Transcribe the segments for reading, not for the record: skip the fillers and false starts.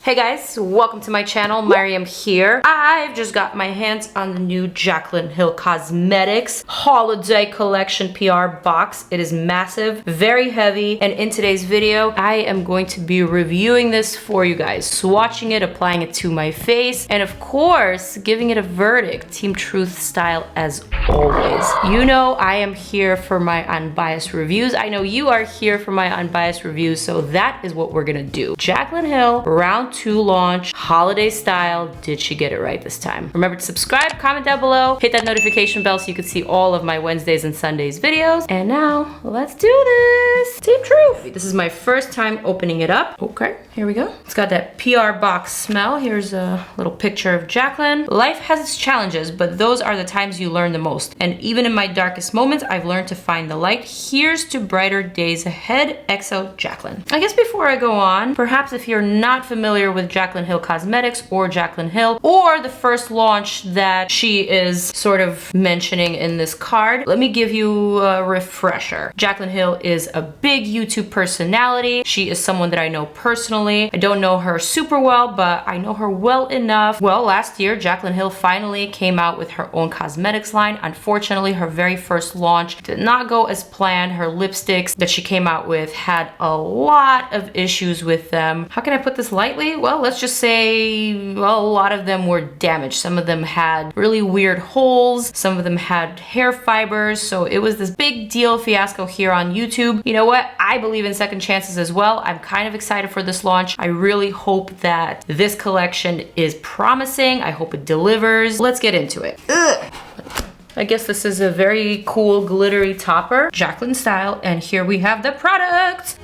Hey guys, welcome to my channel. Maryam here. I've just got my hands on the new Jaclyn Hill Cosmetics Holiday Collection PR box. It is massive, very heavy, and in today's video, I am going to be reviewing this for you guys, swatching it, applying it to my face, and of course, giving it a verdict, Team Truth style as always. You know I am here for my unbiased reviews. I know you are here for my unbiased reviews, so that is what we're gonna do. Jaclyn Hill, round 2 launch, holiday style. Did she get it right this time? Remember to subscribe, comment down below, hit that notification bell so you can see all of my Wednesdays and Sundays videos. And now, let's do this. Team Truth. This is my first time opening it up. Okay, here we go. It's got that PR box smell. Here's a little picture of Jaclyn. Life has its challenges, but those are the times you learn the most. And even in my darkest moments, I've learned to find the light. Here's to brighter days ahead. XO Jaclyn. I guess before I go on, perhaps if you're not familiar with Jaclyn Hill Cosmetics or Jaclyn Hill, or the first launch that she is sort of mentioning in this card, let me give you a refresher. Jaclyn Hill is a big YouTube personality. She is someone that I know personally. I don't know her super well, but I know her well enough. Well, last year, Jaclyn Hill finally came out with her own cosmetics line. Unfortunately, her very first launch did not go as planned. Her lipsticks that she came out with had a lot of issues with them. How can I put this lightly? Well, let's just say, well, a lot of them were damaged. Some of them had really weird holes. Some of them had hair fibers. So it was this big deal fiasco here on YouTube. You know what? I believe in second chances as well. I'm kind of excited for this launch. I really hope that this collection is promising. I hope it delivers. Let's get into it. Ugh. I guess this is a very cool glittery topper, Jaclyn style, and here we have the product.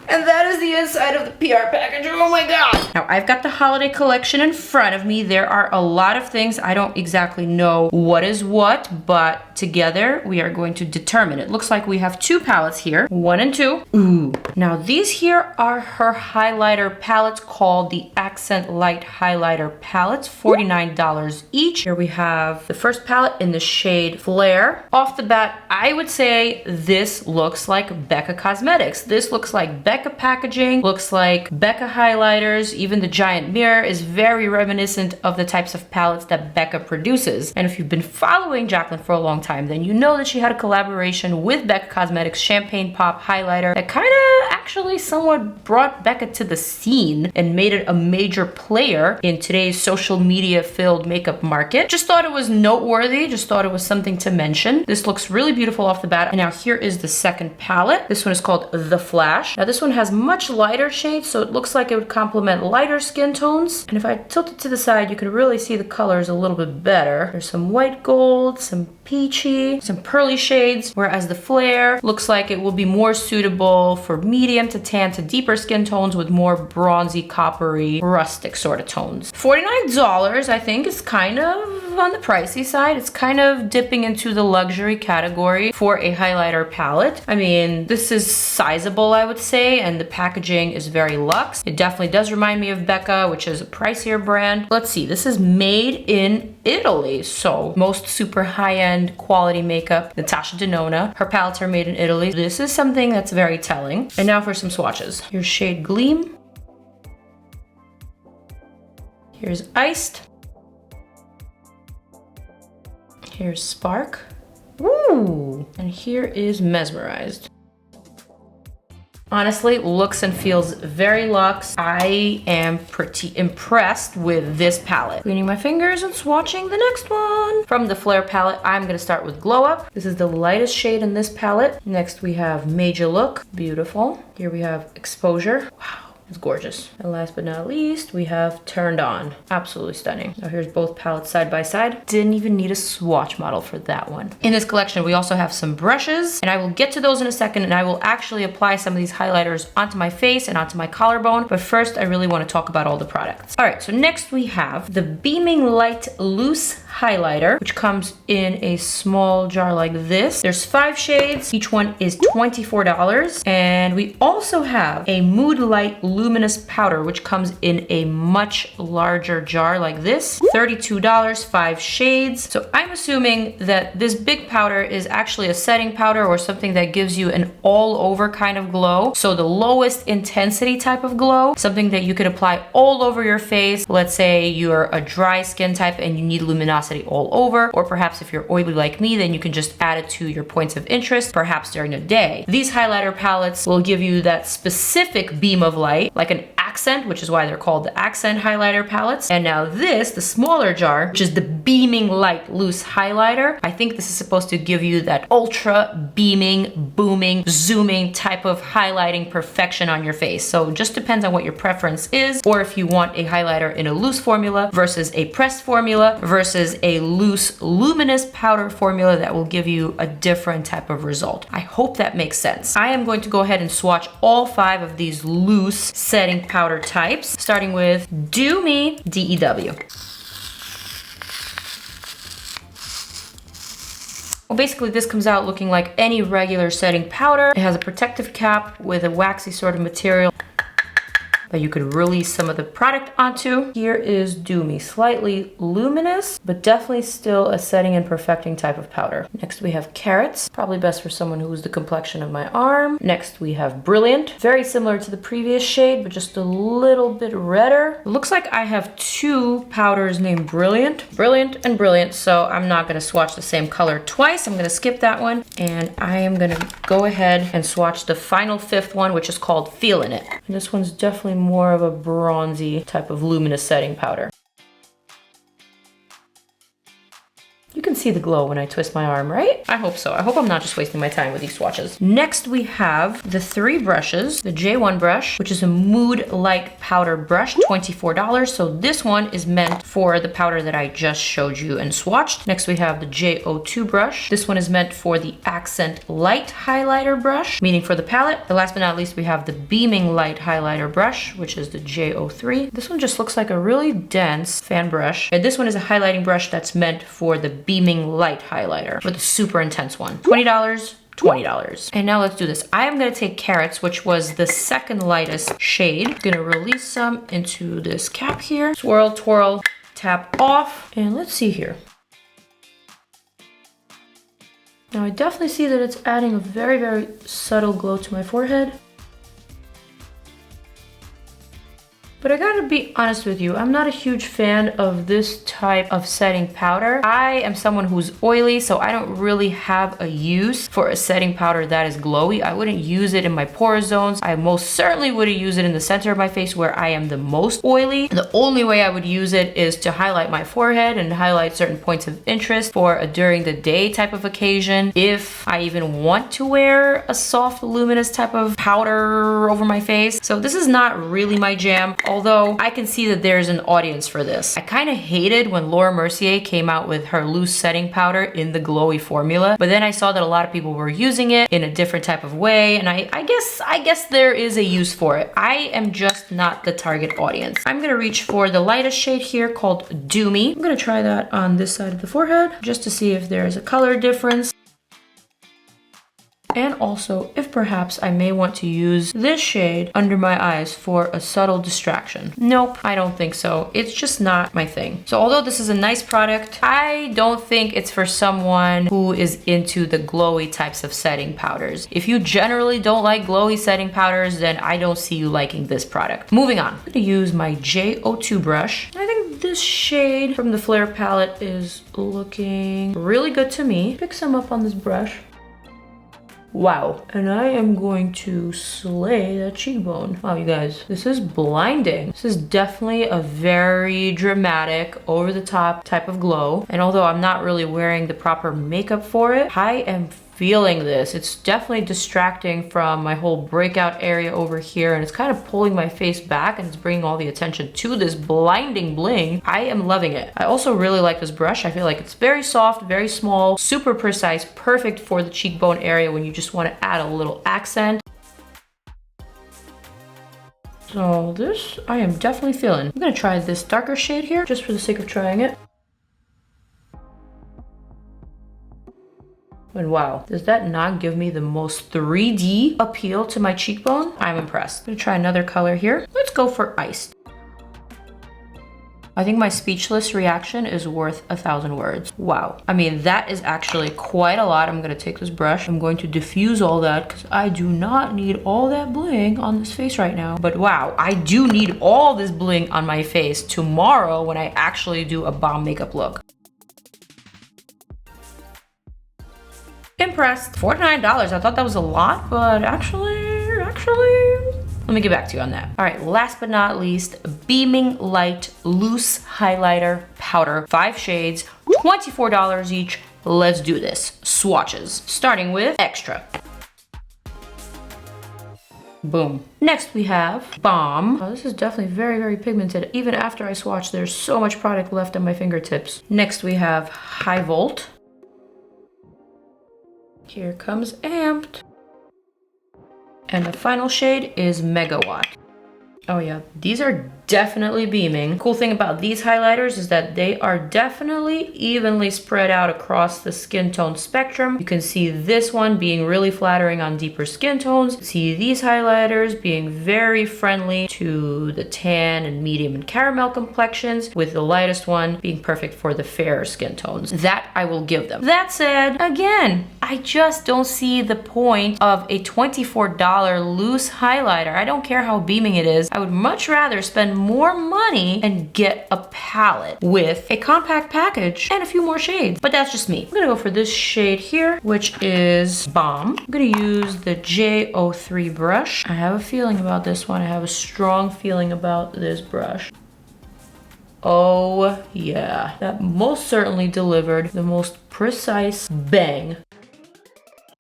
And that is the inside of the PR package. Oh my god! Now, I've got the holiday collection in front of me. There are a lot of things. I don't exactly know what is what, but together we are going to determine. It looks like we have 2 palettes here, 1 and 2. Ooh. Now, these here are her highlighter palettes called the Accent Light Highlighter Palettes, $49 each. Here we have the first palette in the shade Flare. Off the bat, I would say this looks like Becca Cosmetics. This looks like Becca packaging, looks like Becca highlighters. Even the giant mirror is very reminiscent of the types of palettes that Becca produces. And if you've been following Jaclyn for a long time, then you know that she had a collaboration with Becca Cosmetics Champagne Pop highlighter that kind of actually somewhat brought Becca to the scene and made it a major player in today's social media filled makeup market. Just thought it was noteworthy, just thought it was something to mention. This looks really beautiful off the bat. And now here is the second palette. This one is called The Flash. Now this one has much lighter shades, so it looks like it would complement lighter skin tones. And if I tilt it to the side, you can really see the colors a little bit better. There's some white gold, some peachy, some pearly shades, whereas the Flare looks like it will be more suitable for medium to tan to deeper skin tones with more bronzy, coppery, rustic sort of tones. $49, I think, is kind of on the pricey side. It's kind of dipping into the luxury category for a highlighter palette. I mean, this is sizable, I would say, and the packaging is very luxe. It definitely does remind me of Becca, which is a pricier brand. Let's see, this is made in Italy, so most super high-end quality makeup. Natasha Denona, her palettes are made in Italy. This is something that's very telling. And now for some swatches. Here's shade Gleam. Here's Iced. Here's Spark. Ooh! And here is Mesmerized. Honestly, looks and feels very luxe. I am pretty impressed with this palette. Cleaning my fingers and swatching the next one. From the Flare palette, I'm gonna start with Glow Up. This is the lightest shade in this palette. Next we have Major Look, beautiful. Here we have Exposure, wow. It's gorgeous. And last but not least, we have Turned On. Absolutely stunning. Now here's both palettes side by side. Didn't even need a swatch model for that one. In this collection, we also have some brushes, and I will get to those in a second, and I will actually apply some of these highlighters onto my face and onto my collarbone. But first, I really want to talk about all the products. All right, so next we have the Beaming Light Loose Highlighter, which comes in a small jar like this. There's 5 shades. Each one is $24. And we also have a Mood Light Loose luminous powder, which comes in a much larger jar like this. $32, 5 shades. So I'm assuming that this big powder is actually a setting powder or something that gives you an all over kind of glow. So the lowest intensity type of glow, something that you could apply all over your face. Let's say you're a dry skin type and you need luminosity all over, or perhaps if you're oily like me, then you can just add it to your points of interest, perhaps during the day. These highlighter palettes will give you that specific beam of light, like an accent, which is why they're called the accent highlighter palettes. And now this, the smaller jar, which is the beaming light loose highlighter, I think this is supposed to give you that ultra beaming, booming, zooming type of highlighting perfection on your face. So it just depends on what your preference is, or if you want a highlighter in a loose formula versus a pressed formula versus a loose luminous powder formula that will give you a different type of result. I hope that makes sense. I am going to go ahead and swatch all 5 of these loose setting powder types, starting with Do Me DEW. Well, basically this comes out looking like any regular setting powder. It has a protective cap with a waxy sort of material that you could release some of the product onto. Here is Do Me, slightly luminous, but definitely still a setting and perfecting type of powder. Next we have Carrots, probably best for someone who's the complexion of my arm. Next we have Brilliant, very similar to the previous shade, but just a little bit redder. It looks like I have 2 powders named Brilliant and Brilliant, so I'm not gonna swatch the same color twice. I'm gonna skip that one, and I am gonna go ahead and swatch the final 5th one, which is called Feelin' It. And this one's definitely more of a bronzy type of luminous setting powder. You can see the glow when I twist my arm, right? I hope so. I hope I'm not just wasting my time with these swatches. Next, we have the 3 brushes. The J1 brush, which is a Mood Light powder brush, $24. So this one is meant for the powder that I just showed you and swatched. Next, we have the J02 brush. This one is meant for the Accent Light highlighter brush, meaning for the palette. And last but not least, we have the Beaming Light highlighter brush, which is the J03. This one just looks like a really dense fan brush. And this one is a highlighting brush that's meant for the Beaming Light highlighter with a super intense one. $20, $20. And now let's do this. I am gonna take Carrots, which was the 2nd lightest shade. Gonna release some into this cap here. Swirl, twirl, tap off. And let's see here. Now I definitely see that it's adding a very, very subtle glow to my forehead. But I gotta be honest with you, I'm not a huge fan of this type of setting powder. I am someone who's oily, so I don't really have a use for a setting powder that is glowy. I wouldn't use it in my pore zones. I most certainly wouldn't use it in the center of my face where I am the most oily. The only way I would use it is to highlight my forehead and highlight certain points of interest for a during the day type of occasion. If I even want to wear a soft, luminous type of powder over my face. So this is not really my jam. Although I can see that there's an audience for this. I kind of hated when Laura Mercier came out with her loose setting powder in the glowy formula, but then I saw that a lot of people were using it in a different type of way, and I guess there is a use for it. I am just not the target audience. I'm gonna reach for the lightest shade here called Do Me. I'm gonna try that on this side of the forehead just to see if there's a color difference. And also, if perhaps I may want to use this shade under my eyes for a subtle distraction. Nope, I don't think so. It's just not my thing. So although this is a nice product, I don't think it's for someone who is into the glowy types of setting powders. If you generally don't like glowy setting powders, then I don't see you liking this product. Moving on, I'm gonna use my J02 brush. I think this shade from the Flare palette is looking really good to me. Pick some up on this brush. Wow, and I am going to slay that cheekbone. Wow, you guys, this is blinding. This is definitely a very dramatic, over the top type of glow. And although I'm not really wearing the proper makeup for it, I am feeling this. It's definitely distracting from my whole breakout area over here, and it's kind of pulling my face back, and it's bringing all the attention to this blinding bling. I am loving it. I also really like this brush. I feel like it's very soft, very small, super precise, perfect for the cheekbone area when you just want to add a little accent. So this, I am definitely feeling. I'm gonna try this darker shade here, just for the sake of trying it. And wow, does that not give me the most 3D appeal to my cheekbone? I'm impressed. I'm gonna try another color here. Let's go for iced. I think my speechless reaction is worth 1,000 words. Wow. I mean, that is actually quite a lot. I'm gonna take this brush. I'm going to diffuse all that because I do not need all that bling on this face right now. But wow, I do need all this bling on my face tomorrow when I actually do a bomb makeup look. Impressed. $49. I thought that was a lot, but actually, let me get back to you on that. All right, last but not least, Beaming Light Loose Highlighter Powder. 5 shades, $24 each. Let's do this. Swatches, starting with Extra. Boom. Next we have Bomb. Oh, this is definitely very, very pigmented. Even after I swatch, there's so much product left on my fingertips. Next we have High Volt. Here comes Amped. And the final shade is Megawatt. Oh yeah, these are definitely beaming. Cool thing about these highlighters is that they are definitely evenly spread out across the skin tone spectrum. You can see this one being really flattering on deeper skin tones. See these highlighters being very friendly to the tan and medium and caramel complexions, with the lightest one being perfect for the fairer skin tones. That I will give them. That said, again, I just don't see the point of a $24 loose highlighter. I don't care how beaming it is. I would much rather spend more money and get a palette with a compact package and a few more shades. But that's just me. I'm gonna go for this shade here, which is Bomb. I'm gonna use the J03 brush. I have a feeling about this one. I have a strong feeling about this brush. Oh yeah, that most certainly delivered the most precise bang.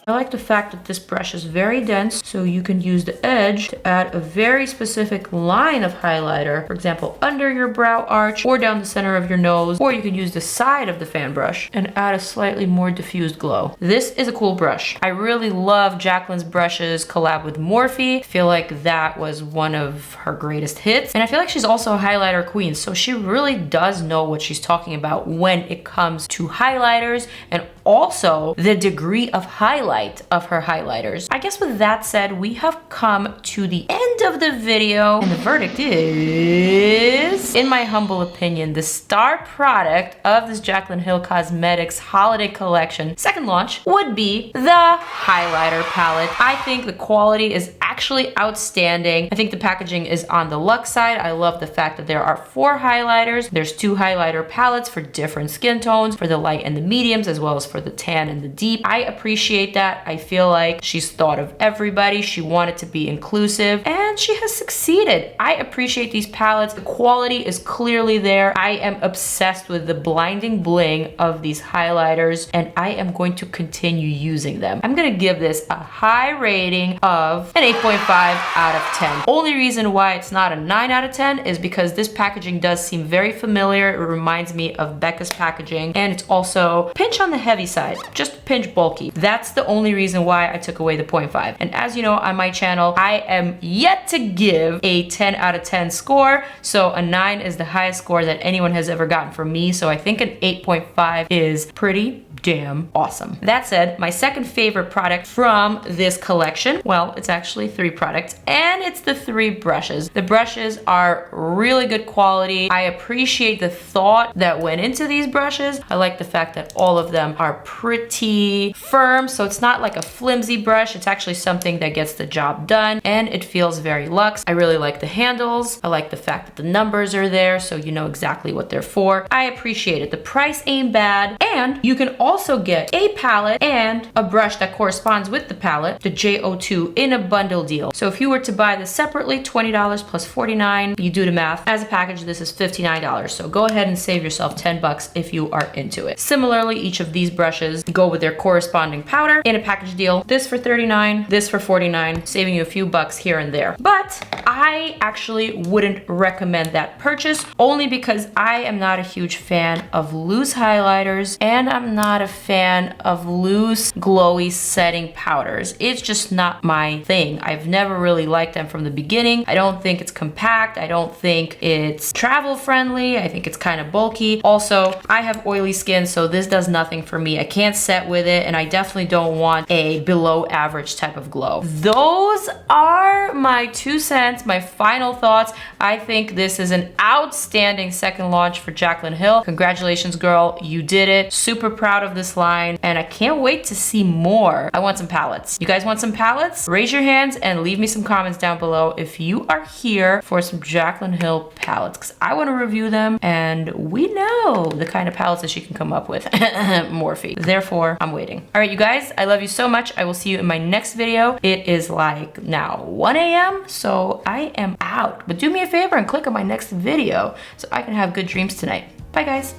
I like the fact that this brush is very dense, so you can use the edge to add a very specific line of highlighter, for example, under your brow arch or down the center of your nose, or you can use the side of the fan brush and add a slightly more diffused glow. This is a cool brush. I really love Jaclyn's brushes collab with Morphe. I feel like that was one of her greatest hits. And I feel like she's also a highlighter queen, so she really does know what she's talking about when it comes to highlighters and also the degree of highlight of her highlighters. I guess with that said, we have come to the end of the video, and the verdict is, in my humble opinion, the star product of this Jaclyn Hill Cosmetics holiday collection second launch would be the highlighter palette. I think the quality is actually outstanding. I think the packaging is on the luxe side. I love the fact that there are 4 highlighters. There's 2 highlighter palettes for different skin tones, for the light and the mediums, as well as for the tan and the deep. I appreciate that. I feel like she's thought of everybody. She wanted to be inclusive, and she has succeeded. I appreciate these palettes. The quality is clearly there. I am obsessed with the blinding bling of these highlighters, and I am going to continue using them. I'm gonna give this a high rating of an 8.5 out of 10. Only reason why it's not a 9 out of 10 is because this packaging does seem very familiar. It reminds me of Becca's packaging, and it's also a pinch on the heavy side, just a pinch bulky. That's the only reason why I took away the 0.5. And as you know, on my channel, I am yet to give a 10 out of 10 score, so a 9 is the highest score that anyone has ever gotten from me, so I think an 8.5 is pretty damn awesome. That said, my second favorite product from this collection, well, it's actually 3 products, and it's the 3 brushes. The brushes are really good quality. I appreciate the thought that went into these brushes. I like the fact that all of them are pretty firm, so it's not like a flimsy brush. It's actually something that gets the job done, and it feels very luxe. I really like the handles. I like the fact that the numbers are there, so you know exactly what they're for. I appreciate it. The price ain't bad, and you can also get a palette and a brush that corresponds with the palette, the J02, in a bundle deal. So if you were to buy this separately, $20 plus $49, you do the math. As a package, this is $59. So go ahead and save yourself $10 if you are into it. Similarly, each of these brushes go with their corresponding powder in a package deal. This for $39, this for $49, saving you a few bucks here and there. But I actually wouldn't recommend that purchase, only because I am not a huge fan of loose highlighters, and I'm not a fan of loose, glowy setting powders. It's just not my thing. I've never really liked them from the beginning. I don't think it's compact. I don't think it's travel friendly. I think it's kind of bulky. Also, I have oily skin, so this does nothing for me. I can't set with it, and I definitely don't want a below average type of glow. Those are my 2 cents, my final thoughts. I think this is an outstanding second launch for Jaclyn Hill. Congratulations, girl. You did it. Super proud of this line, and I can't wait to see more. I want some palettes. You guys want some palettes? Raise your hands and leave me some comments down below if you are here for some Jaclyn Hill palettes, because I want to review them, and we know the kind of palettes that she can come up with. Morphe. Therefore, I'm waiting. All right, you guys, I love you so much. I will see you in my next video. It is like now 1 a.m., so I am out. But do me a favor and click on my next video so I can have good dreams tonight. Bye, guys.